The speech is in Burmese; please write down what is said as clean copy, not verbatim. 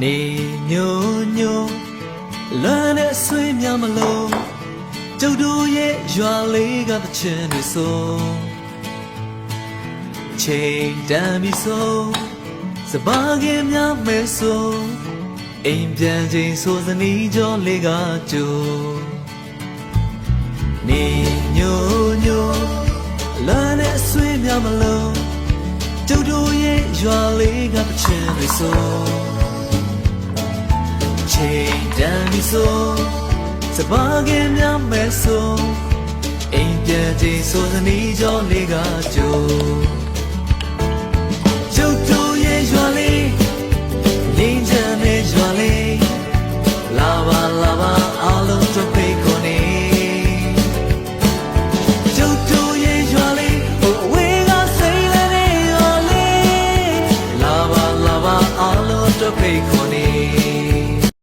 နေညိုညိုလွမ်းတဲ့ဆွေးများမလို့ကျုပ်တို့ရဲ့ရွာလေးကတချင်နေဆိုချိန်တန်ပြီဆိုစပါးကင်များမဲဆိုအိမ်ပြန်ချိန်ဆိုစနီးကြောလေးကကြိုနေညိုညိုလွမ်းတဲ့ဆွေးများမလို့ကျုပ်တို့ရဲ့ရွာလေးကတချင်နေဆိုချိန်တန်ပြီဆိုစပါးကင်များမဲဆိုအိမ်ပြန်ချိန်ဆိုစနီးကြောလေးကကြိုကျုပ်တို့ရဲ့ရွာလေးငြိမ်းချမ်းတဲ့ရွာလေးလာပါလာပါအားလုံးတို့ဖိတ်ခေါ်နေကျုပ်တို့ရဲ့ရွာလေးဟိုဝေးကစိတ်လည်းရွာလေးလာပါလာပါအားလုံးတို့ဖိတ်ခေါ်နေ